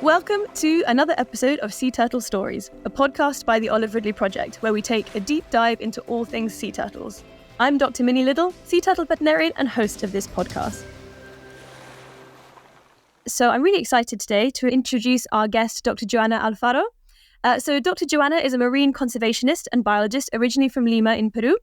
Welcome to another episode of Sea Turtle Stories, a podcast by the Olive Ridley Project, where we take a deep dive into all things sea turtles. I'm Dr. Minnie Liddle, sea turtle veterinarian and host of this podcast. So I'm really excited today to introduce our guest, Dr. Joanna Alfaro. So Dr. Joanna is a marine conservationist and biologist originally from Lima in Peru,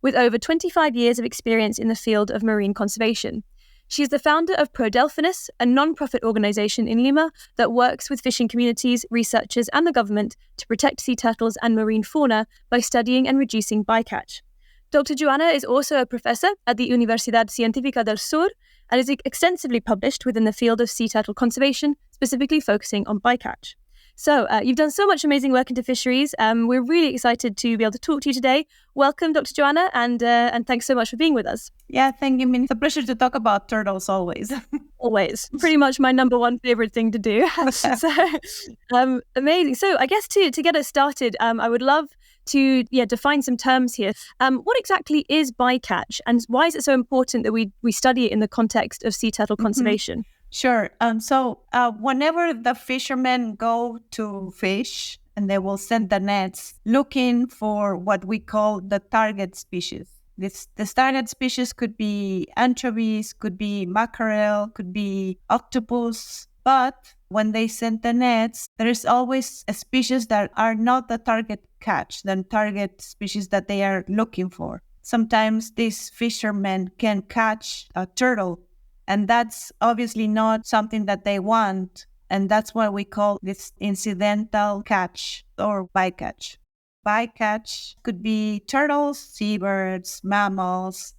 with over 25 years of experience in the field of marine conservation. She is the founder of Pro Delphinus, a non-profit organization in Lima that works with fishing communities, researchers, and the government to protect sea turtles and marine fauna by studying and reducing bycatch. Dr. Joanna is also a professor at the Universidad Científica del Sur and is extensively published within the field of sea turtle conservation, specifically focusing on bycatch. So you've done so much amazing work into fisheries. We're really excited to be able to talk to you today. Welcome, Dr. Joanna, and thanks so much for being with us. Yeah, thank you. It's a pleasure to talk about turtles always. Always. Pretty much my number one favorite thing to do. So amazing. So I guess to get us started, I would love to define some terms here. What exactly is bycatch, and why is it so important that we study it in the context of sea turtle conservation? Sure. So whenever the fishermen go to fish, and they will send the nets looking for what we call the target species. This target species could be anchovies, could be mackerel, could be octopus. But when they send the nets, there is always a species that are not the target catch, the target species that they are looking for. Sometimes these fishermen can catch a turtle, and that's obviously not something that they want. And that's what we call this incidental catch or bycatch. Bycatch could be turtles, seabirds, mammals.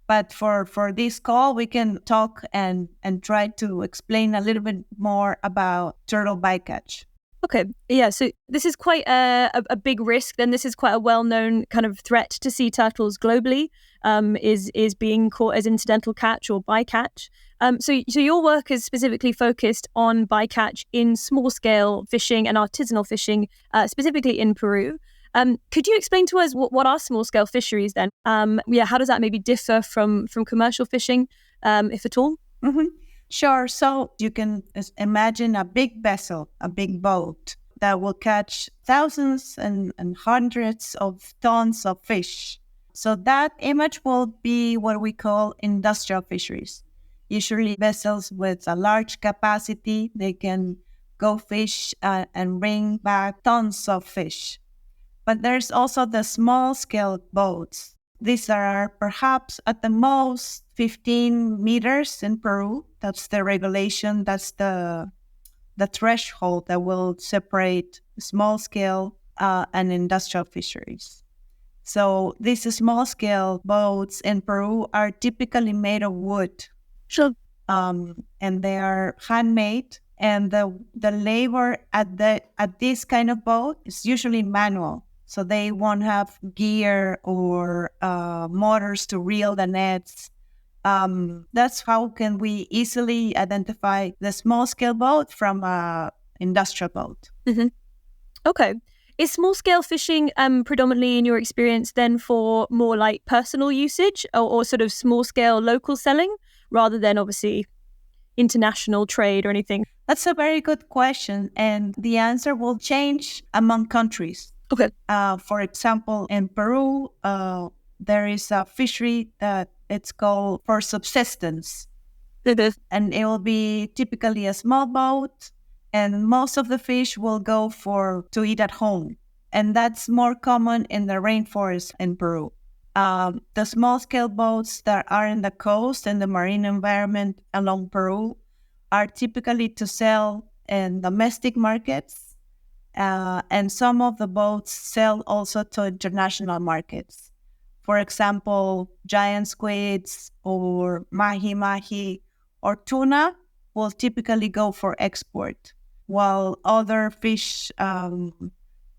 But for this call, we can talk and try to explain a little bit more about turtle bycatch. Okay, yeah, so this is quite a big risk. Then this is quite a well-known kind of threat to sea turtles globally, is being caught as incidental catch or bycatch. So your work is specifically focused on bycatch in small-scale fishing and artisanal fishing, specifically in Peru. Could you explain to us what are small-scale fisheries then? How does that maybe differ from commercial fishing, if at all? Mm-hmm. Sure. So you can imagine a big vessel, a big boat that will catch thousands and hundreds of tons of fish. So that image will be what we call industrial fisheries. Usually vessels with a large capacity, they can go fish and bring back tons of fish. But there's also the small-scale boats. These are perhaps at the most 15 meters in Peru. That's the regulation. That's the threshold that will separate small-scale and industrial fisheries. So these small-scale boats in Peru are typically made of wood. Sure. And they are handmade. And the labor at this kind of boat is usually manual. So they won't have gear or motors to reel the nets. That's how can we easily identify the small-scale boat from an industrial boat. Mm-hmm. Okay. Is small-scale fishing predominantly, in your experience, then for more like personal usage or sort of small-scale local selling rather than obviously international trade or anything? That's a very good question. And the answer will change among countries. Okay. For example, in Peru, there is a fishery that it's called for subsistence. And it will be typically a small boat, and most of the fish will go to eat at home. And that's more common in the rainforest in Peru. The small-scale boats that are in the coast and the marine environment along Peru are typically to sell in domestic markets. And some of the boats sell also to international markets. For example, giant squids or mahi-mahi or tuna will typically go for export, while other fish,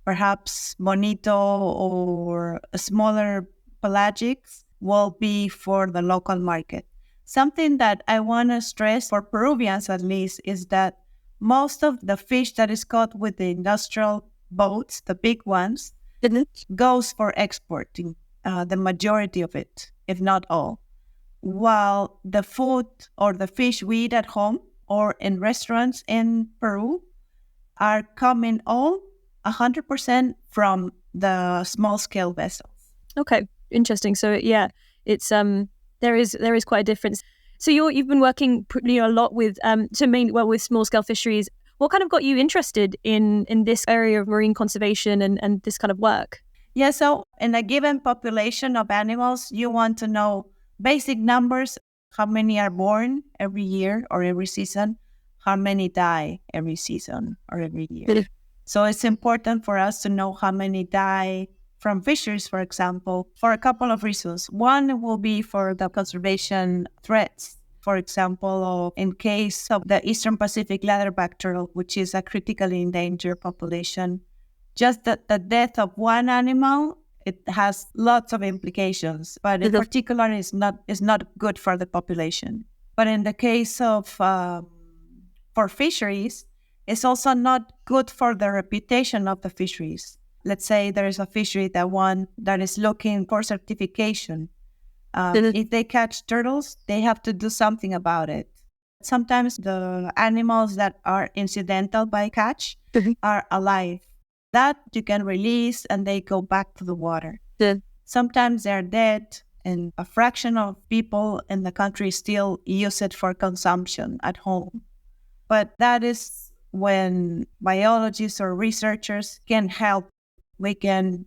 perhaps bonito or smaller pelagics, will be for the local market. Something that I want to stress for Peruvians at least is that most of the fish that is caught with the industrial boats, the big ones, goes for exporting, the majority of it, if not all. While the food or the fish we eat at home or in restaurants in Peru are coming all 100% from the small scale vessels. Okay, interesting. So yeah, it's there is quite a difference. So you've been working a lot with with small scale fisheries. What kind of got you interested in this area of marine conservation and this kind of work? Yeah, so in a given population of animals, you want to know basic numbers, how many are born every year or every season, how many die every season or every year. So it's important for us to know how many die from fisheries, for example, for a couple of reasons. One will be for the conservation threats. For example, in case of the Eastern Pacific leatherback turtle, which is a critically endangered population, just the death of one animal, it has lots of implications, but in particular is not good for the population. But in the case of for fisheries, it's also not good for the reputation of the fisheries. Let's say there is a fishery that is looking for certification. If they catch turtles, they have to do something about it. Sometimes the animals that are incidental bycatch are alive. That you can release and they go back to the water. Sometimes they're dead, and a fraction of people in the country still use it for consumption at home. But that is when biologists or researchers can help. We can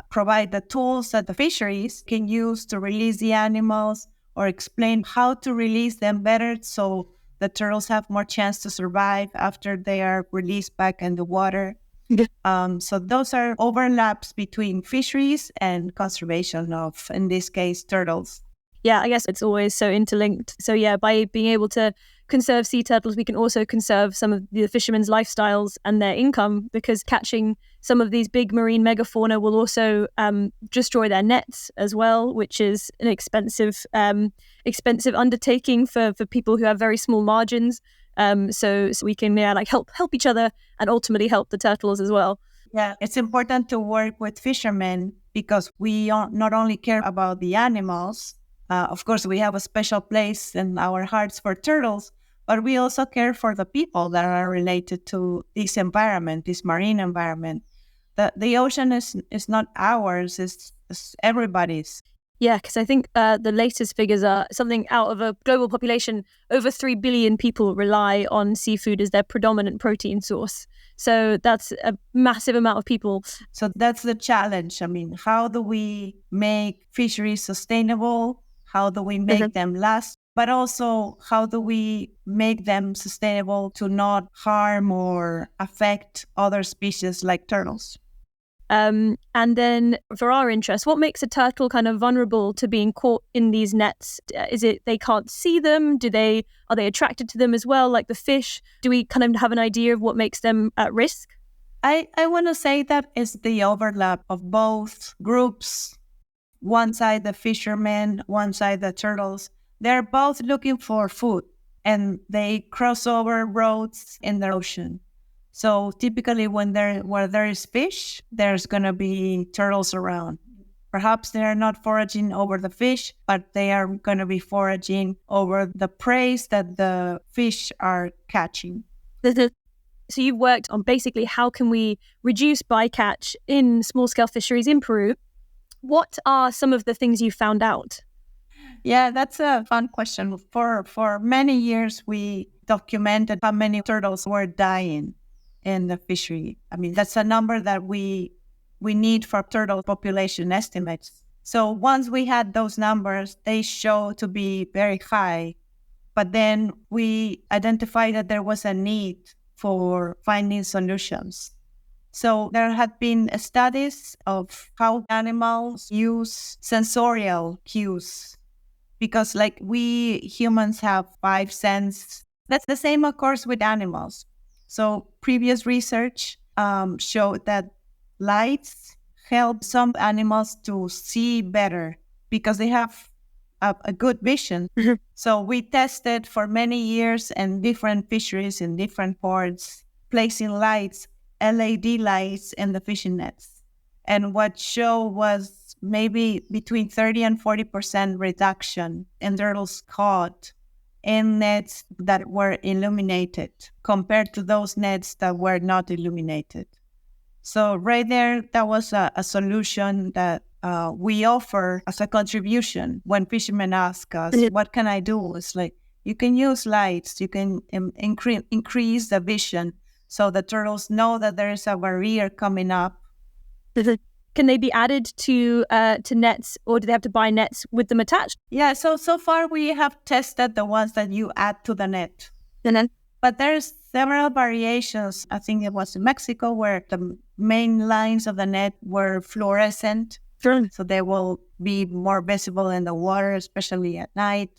provide the tools that the fisheries can use to release the animals or explain how to release them better so the turtles have more chance to survive after they are released back in the water. So those are overlaps between fisheries and conservation of, in this case, turtles. Yeah, I guess it's always so interlinked. So yeah, by being able to conserve sea turtles, we can also conserve some of the fishermen's lifestyles and their income, because catching some of these big marine megafauna will also destroy their nets as well, which is an expensive undertaking for people who have very small margins. So we can help each other and ultimately help the turtles as well. Yeah, it's important to work with fishermen because we not only care about the animals. Of course, we have a special place in our hearts for turtles, but we also care for the people that are related to this environment, this marine environment. The ocean is not ours, it's everybody's. Yeah, because I think the latest figures are something out of a global population, over 3 billion people rely on seafood as their predominant protein source. So that's a massive amount of people. So that's the challenge. I mean, how do we make fisheries sustainable? How do we make them last? But also, how do we make them sustainable to not harm or affect other species like turtles? And then for our interest, what makes a turtle kind of vulnerable to being caught in these nets? Is it they can't see them? Are they attracted to them as well, like the fish? Do we kind of have an idea of what makes them at risk? I want to say that is the overlap of both groups. One side the fishermen, one side the turtles. They're both looking for food and they cross over roads in the ocean. So typically where there is fish, there's going to be turtles around. Perhaps they're not foraging over the fish, but they are going to be foraging over the prey that the fish are catching. So you've worked on basically how can we reduce bycatch in small-scale fisheries in Peru. What are some of the things you found out? Yeah, that's a fun question. For many years, we documented how many turtles were dying in the fishery. I mean, that's a number that we need for turtle population estimates. So once we had those numbers, they show to be very high. But then we identified that there was a need for finding solutions. So there had been studies of how animals use sensorial cues, because like we humans have 5 senses. That's the same, of course, with animals. So previous research showed that lights help some animals to see better because they have a good vision. So we tested for many years in different fisheries in different ports, placing lights, LED lights in the fishing nets. And what showed was maybe between 30 and 40% reduction in turtles caught in nets that were illuminated compared to those nets that were not illuminated. So right there, that was a solution that we offer as a contribution when fishermen ask us, what can I do? It's like, you can use lights, you can increase the vision so the turtles know that there is a barrier coming up. Can they be added to nets, or do they have to buy nets with them attached? Yeah, so far we have tested the ones that you add to the net. And then, but there's several variations. I think it was in Mexico where the main lines of the net were fluorescent. Sure. So they will be more visible in the water, especially at night.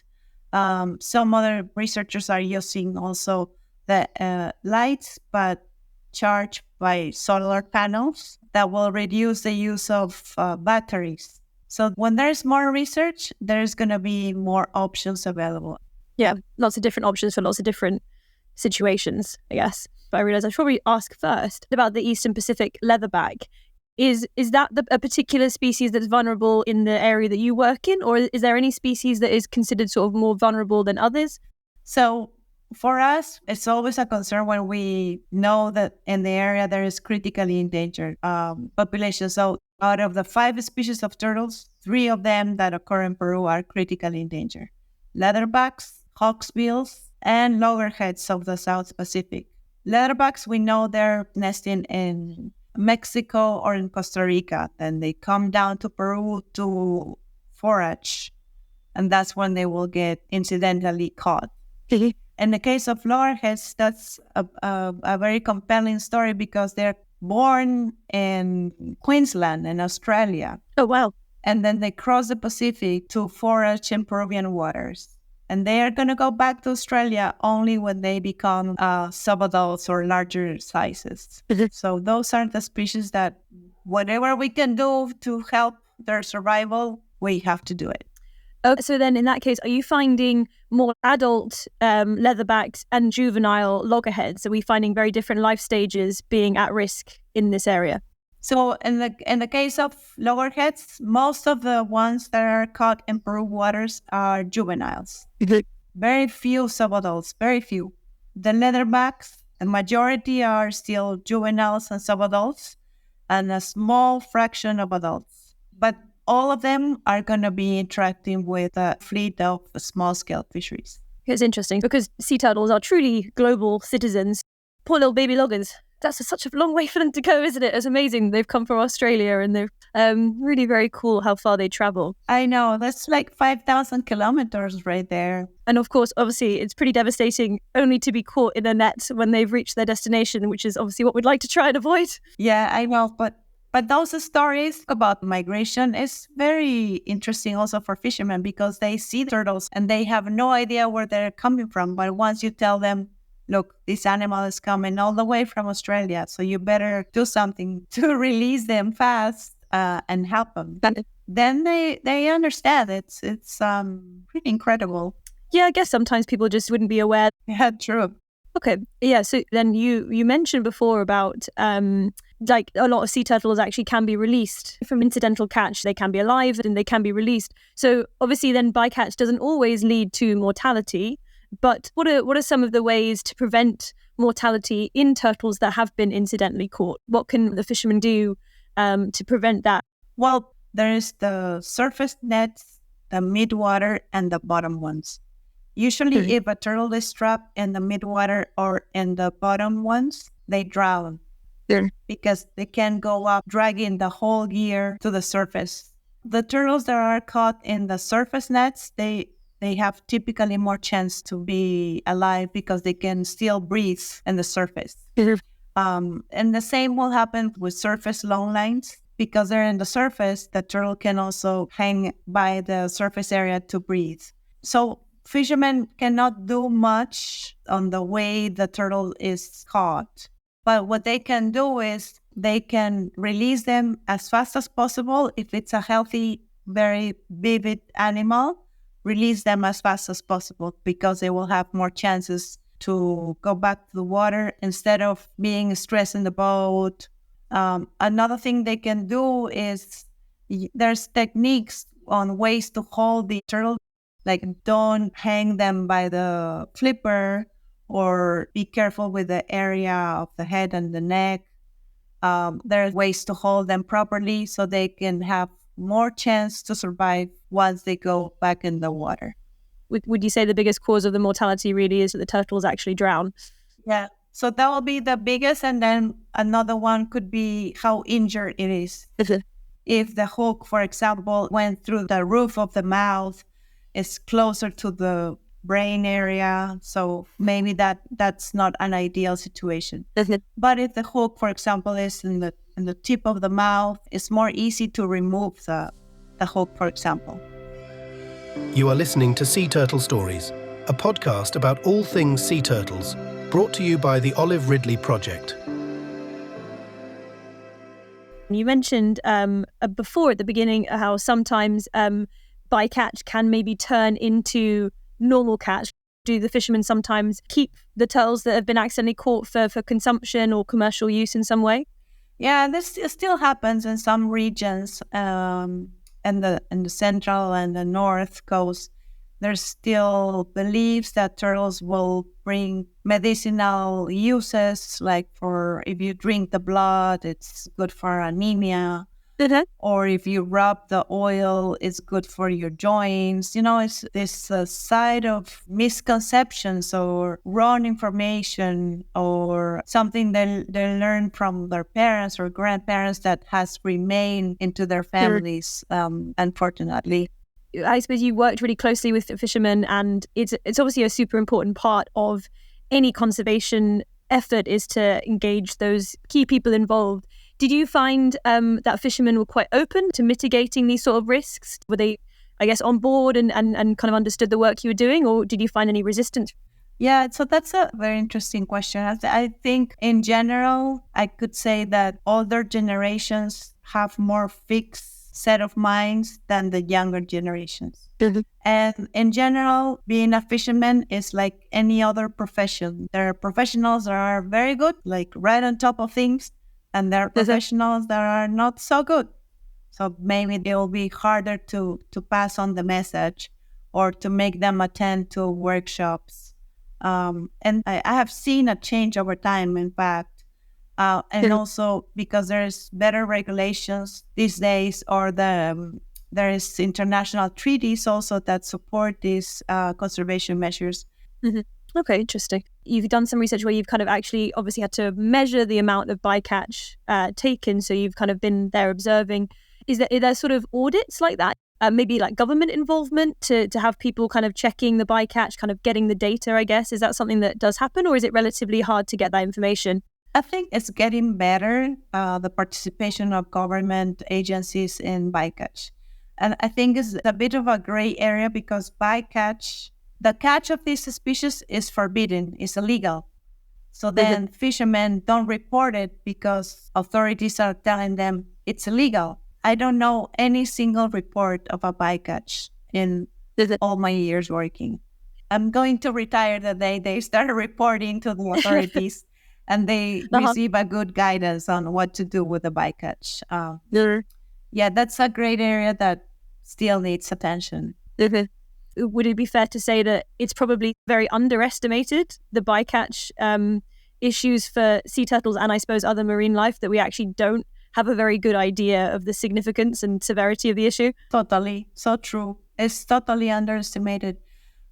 Some other researchers are using also the lights, but charged by solar panels that will reduce the use of batteries. So when there's more research, there's going to be more options available. Yeah, lots of different options for lots of different situations, I guess. But I realize I should probably ask first about the Eastern Pacific leatherback. Is that a particular species that's vulnerable in the area that you work in, or is there any species that is considered sort of more vulnerable than others? So for us, it's always a concern when we know that in the area there is critically endangered population. So out of the 5 species of turtles, 3 of them that occur in Peru are critically endangered. Leatherbacks, hawksbills, and loggerheads of the South Pacific. Leatherbacks, we know they're nesting in Mexico or in Costa Rica, and they come down to Peru to forage, and that's when they will get incidentally caught. In the case of loggerheads, that's a very compelling story because they're born in Queensland in Australia. Oh, wow. And then they cross the Pacific to forage in Peruvian waters. And they are going to go back to Australia only when they become subadults or larger sizes. So those are the species that whatever we can do to help their survival, we have to do it. So then in that case, are you finding more adult leatherbacks and juvenile loggerheads? Are we finding very different life stages being at risk in this area? So in the case of loggerheads, most of the ones that are caught in Peru waters are juveniles. Very few subadults, very few. The leatherbacks, the majority are still juveniles and subadults, and a small fraction of adults. But all of them are going to be interacting with a fleet of small-scale fisheries. It's interesting because sea turtles are truly global citizens. Poor little baby loggers. That's such a long way for them to go, isn't it? It's amazing. They've come from Australia and they're really very cool how far they travel. I know. That's like 5,000 kilometers right there. And of course, obviously, it's pretty devastating only to be caught in a net when they've reached their destination, which is obviously what we'd like to try and avoid. Yeah, I know. But those stories about migration is very interesting also for fishermen because they see turtles and they have no idea where they're coming from. But once you tell them, look, this animal is coming all the way from Australia, so you better do something to release them fast and help them. Then they understand. It's pretty incredible. Yeah, I guess sometimes people just wouldn't be aware. Yeah, true. Okay, yeah. So then you mentioned before about like a lot of sea turtles actually can be released from incidental catch. They can be alive and they can be released. So obviously then bycatch doesn't always lead to mortality. But what are some of the ways to prevent mortality in turtles that have been incidentally caught? What can the fishermen do to prevent that? Well, there is the surface nets, the midwater, and the bottom ones. Usually, if a turtle is trapped in the midwater or in the bottom ones, they drown because they can go up, dragging the whole gear to the surface. The turtles that are caught in the surface nets, they have typically more chance to be alive because they can still breathe in the surface. And the same will happen with surface long lines. Because they're in the surface, the turtle can also hang by the surface area to breathe. So fishermen cannot do much on the way the turtle is caught. But what they can do is they can release them as fast as possible. If it's a healthy, very vivid animal, release them as fast as possible because they will have more chances to go back to the water instead of being stressed in the boat. Another thing they can do is there's techniques on ways to hold the turtle. Like, don't hang them by the flipper, or be careful with the area of the head and the neck. There are ways to hold them properly so they can have more chance to survive once they go back in the water. Would you say the biggest cause of the mortality really is that the turtles actually drown? Yeah. So that will be the biggest. And then another one could be how injured it is. If the hook, for example, went through the roof of the mouth, is closer to the brain area, so maybe that's not an ideal situation. But if the hook, for example, is in the tip of the mouth, it's more easy to remove the hook, for example. You are listening to Sea Turtle Stories, a podcast about all things sea turtles, brought to you by the Olive Ridley Project. You mentioned before at the beginning how sometimes bycatch can maybe turn into normal catch. Do the fishermen sometimes keep the turtles that have been accidentally caught for consumption or commercial use in some way? Yeah, this still happens in some regions. In the central and the north coast, there's still beliefs that turtles will bring medicinal uses, like for if you drink the blood, it's good for anemia. Or if you rub the oil, it's good for your joints. It's this side of misconceptions or wrong information or something they learn from their parents or grandparents that has remained into their families, unfortunately. I suppose you worked really closely with the fishermen, and it's obviously a super important part of any conservation effort is to engage those key people involved. Did you find that fishermen were quite open to mitigating these sort of risks? Were they, I guess, on board and kind of understood the work you were doing, or did you find any resistance? Yeah, so that's a very interesting question. I think in general, I could say that older generations have more fixed set of minds than the younger generations. And in general, being a fisherman is like any other profession. There are professionals that are very good, like right on top of things, and there are professionals that are not so good. So maybe it will be harder to pass on the message or to make them attend to workshops. And I have seen a change over time, in fact. And also because there's better regulations these days, or there is international treaties also that support these conservation measures. Okay, interesting. You've done some research where you've kind of actually obviously had to measure the amount of bycatch taken, so you've kind of been there observing. Are there sort of audits like that? Maybe like government involvement to have people kind of checking the bycatch, kind of getting the data, I guess? Is that something that does happen, or is it relatively hard to get that information? I think it's getting better, the participation of government agencies in bycatch. And I think it's a bit of a gray area because bycatch, the catch of this species is forbidden, it's illegal. So then fishermen don't report it because authorities are telling them it's illegal. I don't know any single report of a bycatch in all my years working. I'm going to retire the day they start reporting to the authorities and they receive a good guidance on what to do with the bycatch. Yeah, that's a great area that still needs attention. Would it be fair to say that it's probably very underestimated, the bycatch issues for sea turtles and I suppose other marine life, that we actually don't have a very good idea of the significance and severity of the issue? Totally. So true. It's totally underestimated.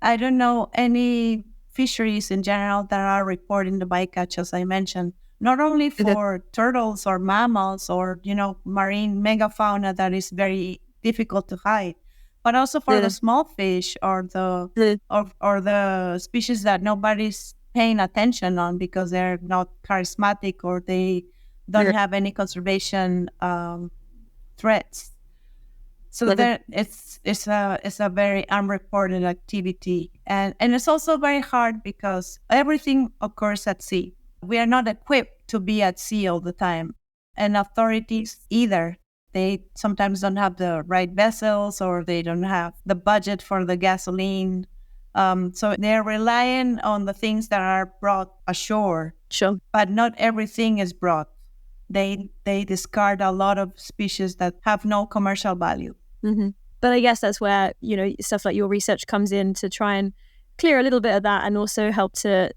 I don't know any fisheries in general that are reporting the bycatch, as I mentioned, not only for turtles or mammals or, marine megafauna that is very difficult to hide, but also for the small fish or the species that nobody's paying attention on because they're not charismatic or they don't have any conservation threats. So it's a very unreported activity, and it's also very hard because everything occurs at sea. We are not equipped to be at sea all the time, and authorities either. They sometimes don't have the right vessels or they don't have the budget for the gasoline. So they're relying on the things that are brought ashore. Sure. But not everything is brought. They discard a lot of species that have no commercial value. But I guess that's where, stuff like your research comes in to try and clear a little bit of that and also help to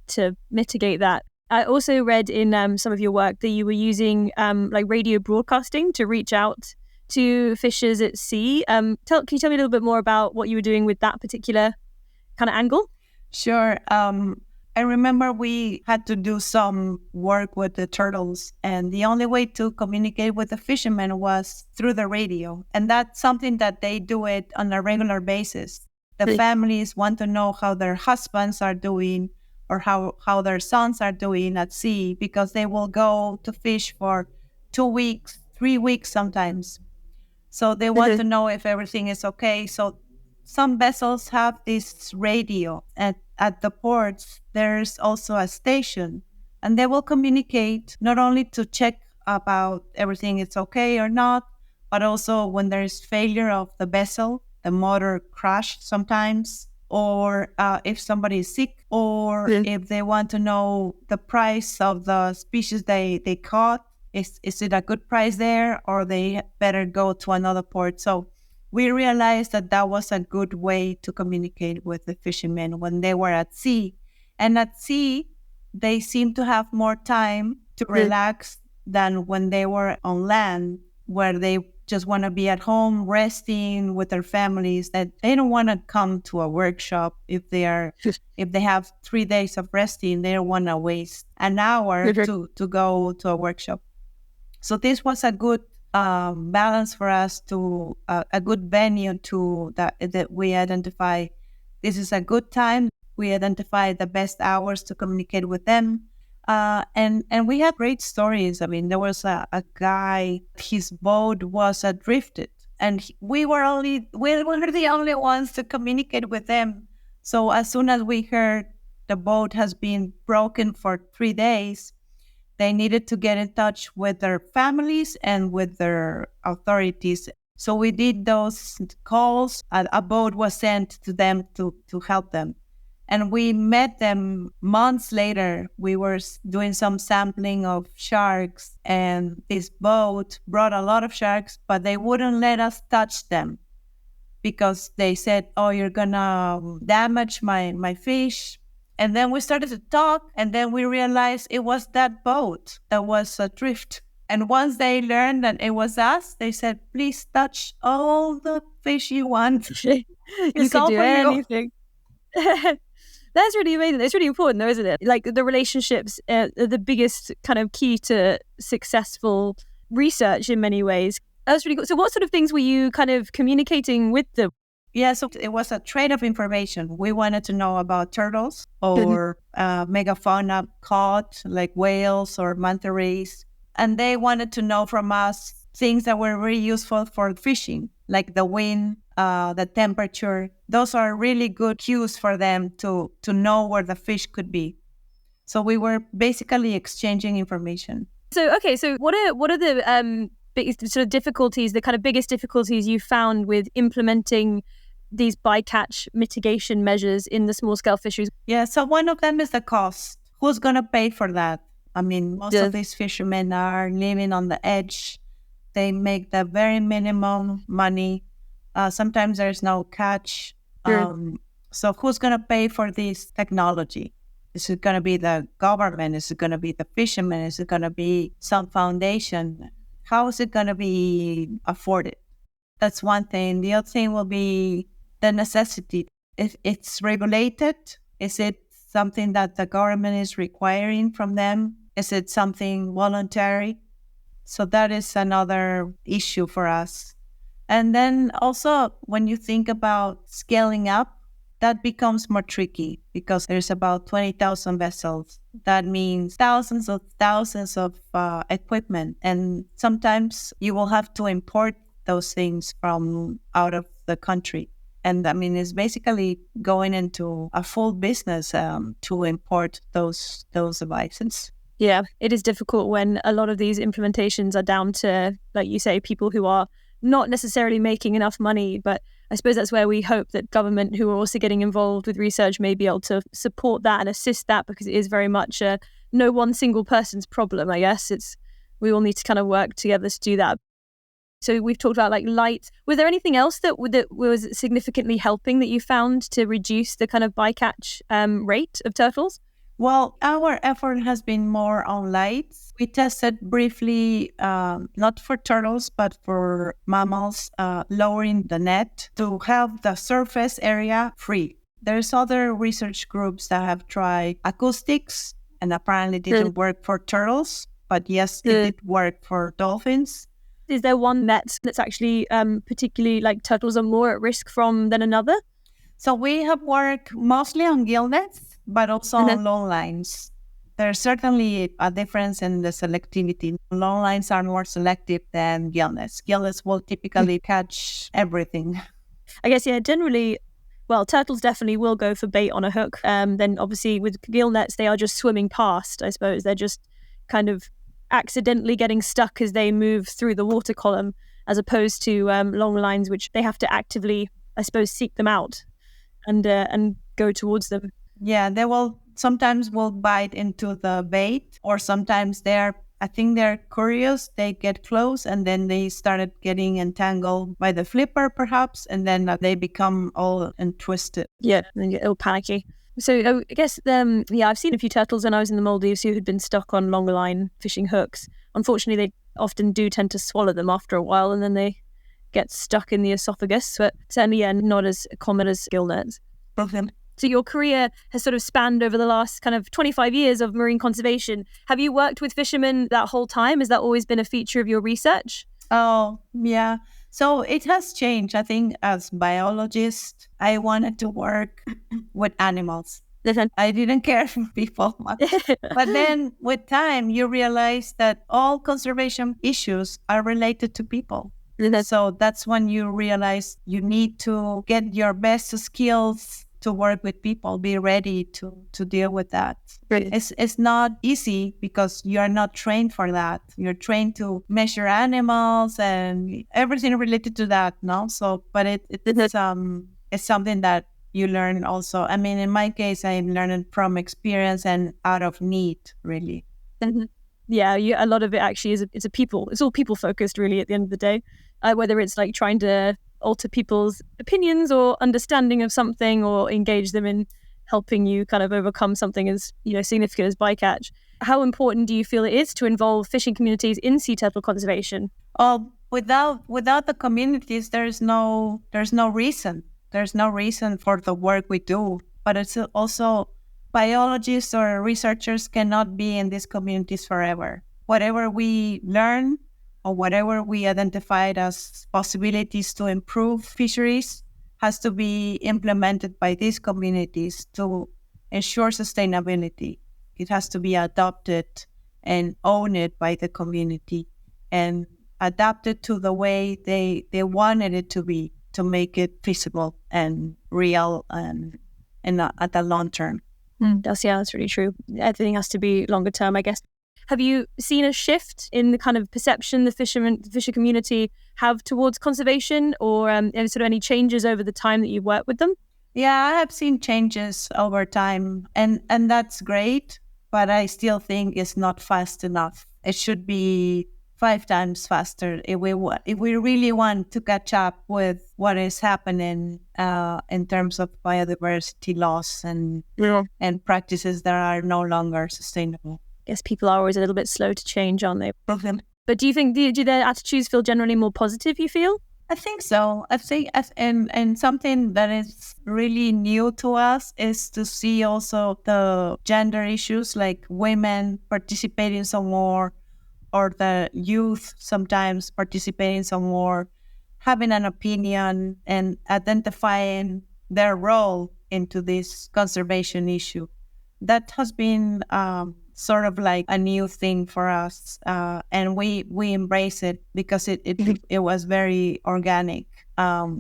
mitigate that. I also read in some of your work that you were using like radio broadcasting to reach out to fishers at sea. Can you tell me a little bit more about what you were doing with that particular kind of angle? Sure. I remember we had to do some work with the turtles, and the only way to communicate with the fishermen was through the radio. And that's something that they do it on a regular basis. The families want to know how their husbands are doing or how their sons are doing at sea, because they will go to fish for 2 weeks, 3 weeks sometimes. So they want to know if everything is okay. So some vessels have this radio, and at the ports, there's also a station, and they will communicate not only to check about everything is okay or not, but also when there's failure of the vessel, the motor crash sometimes, or if somebody is sick, or if they want to know the price of the species they caught. Is it a good price there, or they better go to another port? So we realized that was a good way to communicate with the fishermen when they were at sea. And at sea, they seem to have more time to relax than when they were on land, where they just want to be at home resting with their families. That they don't want to come to a workshop if they have 3 days of resting. They don't want to waste an hour to go to a workshop. So this was a good balance for us, to a good venue to that we identify. This is a good time. We identify the best hours to communicate with them. And we had great stories. I mean, there was a guy, his boat was adrifted, and we were the only ones to communicate with them. So as soon as we heard the boat has been broken for 3 days, they needed to get in touch with their families and with their authorities. So we did those calls. A boat was sent to them to help them. And we met them months later. We were doing some sampling of sharks, and this boat brought a lot of sharks, but they wouldn't let us touch them because they said, "Oh, you're gonna damage my fish." And then we started to talk, and then we realized it was that boat that was adrift. And once they learned that it was us, they said, "Please touch all the fish you want." You can do anything. That's really amazing. It's really important though, isn't it? Like the relationships are the biggest kind of key to successful research in many ways. That's really cool. So what sort of things were you kind of communicating with them? Yeah, so it was a trade of information. We wanted to know about turtles or megafauna caught, like whales or manta rays. And they wanted to know from us things that were very useful for fishing, like the wind, the temperature. Those are really good cues for them to know where the fish could be. So we were basically exchanging information. So what are the biggest sort of difficulties, the kind of biggest difficulties you found with implementing these bycatch mitigation measures in the small-scale fisheries? Yeah, so one of them is the cost. Who's going to pay for that? I mean, most of these fishermen are living on the edge. They make the very minimum money. Sometimes there's no catch. So who's going to pay for this technology? Is it going to be the government? Is it going to be the fishermen? Is it going to be some foundation? How is it going to be afforded? That's one thing. The other thing will be the necessity. If it's regulated, is it something that the government is requiring from them? Is it something voluntary? So that is another issue for us. And then also when you think about scaling up, that becomes more tricky because there's about 20,000 vessels. That means thousands of equipment. And sometimes you will have to import those things from out of the country. And I mean, it's basically going into a full business to import those devices. Yeah, it is difficult when a lot of these implementations are down to, like you say, people who are not necessarily making enough money. But I suppose that's where we hope that government, who are also getting involved with research, may be able to support that and assist that, because it is very much no one single person's problem, I guess. We all need to kind of work together to do that. So we've talked about like light. Was there anything else that was significantly helping that you found to reduce the kind of bycatch rate of turtles? Well, our effort has been more on lights. We tested briefly, not for turtles, but for mammals, lowering the net to have the surface area free. There's other research groups that have tried acoustics and apparently didn't work for turtles, but yes, it did work for dolphins. Is there one net that's actually particularly like turtles are more at risk from than another? So we have worked mostly on gill nets, but also on long lines. There's certainly a difference in the selectivity. Long lines are more selective than gill nets. Gill nets will typically catch everything. I guess, yeah, generally, well, turtles definitely will go for bait on a hook. Then obviously with gill nets, they are just swimming past, I suppose. They're just kind of accidentally getting stuck as they move through the water column, as opposed to long lines, which they have to actively, I suppose, seek them out and go towards them. Yeah, they will sometimes bite into the bait, or sometimes they're curious. They get close and then they started getting entangled by the flipper, perhaps, and then they become all twisted. Yeah, and get all panicky. So I guess, I've seen a few turtles when I was in the Maldives who had been stuck on longer line fishing hooks. Unfortunately, they often do tend to swallow them after a while, and then they get stuck in the esophagus. But certainly, not as common as gill nets. So your career has sort of spanned over the last kind of 25 years of marine conservation. Have you worked with fishermen that whole time? Has that always been a feature of your research? Oh, yeah. So it has changed. I think as biologist, I wanted to work with animals. I didn't care for people much. But then with time, you realize that all conservation issues are related to people. So that's when you realize you need to get your best skills to work with people, be ready to deal with that. Right. It's not easy because you're not trained for that. You're trained to measure animals and everything related to that, no? So, but it's something that you learn also. I mean, in my case, I'm learning from experience and out of need, really. Mm-hmm. Yeah, a lot of it actually is it's all people focused, really, at the end of the day. Whether it's like trying to alter people's opinions or understanding of something, or engage them in helping you kind of overcome something as significant as bycatch. How important do you feel it is to involve fishing communities in sea turtle conservation? Without the communities, there's no reason. There's no reason for the work we do. But it's also biologists or researchers cannot be in these communities forever. Whatever we learn or whatever we identified as possibilities to improve fisheries has to be implemented by these communities to ensure sustainability. It has to be adopted and owned by the community and adapted to the way they wanted it to be, to make it feasible and real and at the long term. That's really true. Everything has to be longer term, I guess. Have you seen a shift in the kind of perception the fisher community have towards conservation, or sort of any changes over the time that you've worked with them? Yeah, I have seen changes over time, and that's great, but I still think it's not fast enough. It should be 5 times faster if we really want to catch up with what is happening in terms of biodiversity loss and practices that are no longer sustainable. I guess people are always a little bit slow to change, aren't they? But do you think do their attitudes feel generally more positive, you feel? I think so. I think and something that is really new to us is to see also the gender issues, like women participating some more, or the youth sometimes participating some more, having an opinion and identifying their role into this conservation issue. That has been sort of like a new thing for us, and we embrace it because it was very organic,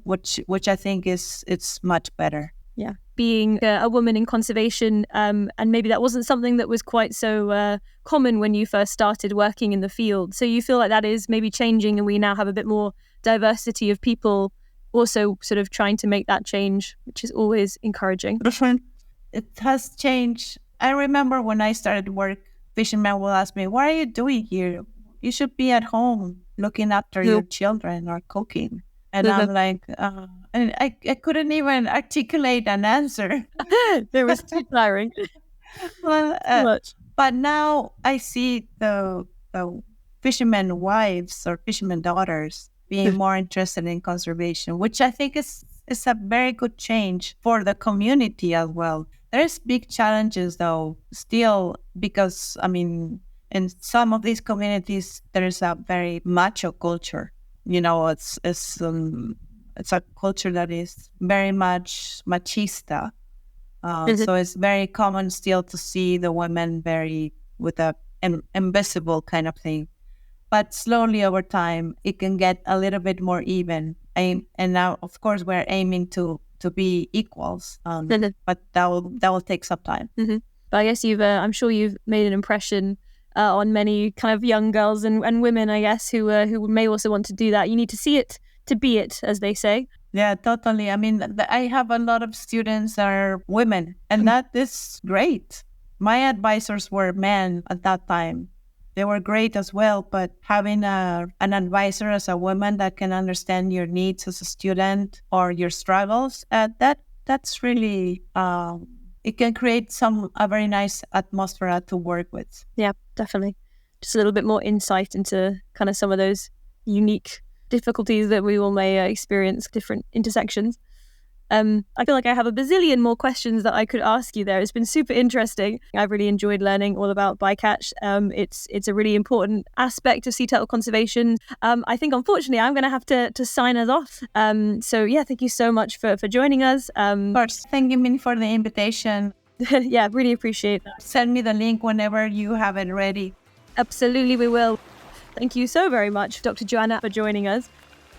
which I think it's much better. Yeah, being a woman in conservation, and maybe that wasn't something that was quite so common when you first started working in the field. So you feel like that is maybe changing, and we now have a bit more diversity of people also sort of trying to make that change, which is always encouraging. It has changed. I remember when I started work, fishermen will ask me, "What are you doing here? You should be at home." looking after your children or cooking. And I'm like, and I couldn't even articulate an answer. It was too tiring. Well, but now I see the fishermen wives or fishermen daughters being more interested in conservation, which I think is a very good change for the community as well. There's big challenges though, still, because I mean, in some of these communities, there's a very macho culture. You know, it's a culture that is very much machista. So it's very common still to see the women very with a invisible kind of thing. But slowly over time, it can get a little bit more even. And now, of course, we're aiming to be equals. But that will take some time. But I guess I'm sure you've made an impression on many kind of young girls and women, I guess, who may also want to do that. You need to see it to be it, as they say. Yeah, totally. I mean, I have a lot of students that are women, and that is great. My advisors were men at that time. They were great as well, but having an advisor as a woman that can understand your needs as a student or your struggles, that's really, it can create a very nice atmosphere to work with. Yeah, definitely. Just a little bit more insight into kind of some of those unique difficulties that we all may experience, different intersections. I feel like I have a bazillion more questions that I could ask you there. It's been super interesting. I've really enjoyed learning all about bycatch. It's a really important aspect of sea turtle conservation. I think, unfortunately, I'm going to have to sign us off. So, yeah, thank you so much for joining us. Of course. Thank you, Min, for the invitation. Yeah, really appreciate that. Send me the link whenever you have it ready. Absolutely, we will. Thank you so very much, Dr. Joanna, for joining us.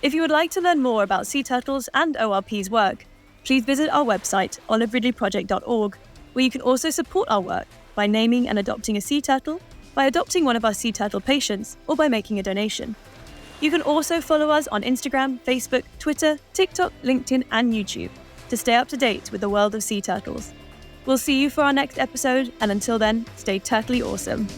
If you would like to learn more about sea turtles and ORP's work, please visit our website, oliveridleyproject.org, where you can also support our work by naming and adopting a sea turtle, by adopting one of our sea turtle patients, or by making a donation. You can also follow us on Instagram, Facebook, Twitter, TikTok, LinkedIn, and YouTube to stay up to date with the world of sea turtles. We'll see you for our next episode, and until then, stay turtly awesome.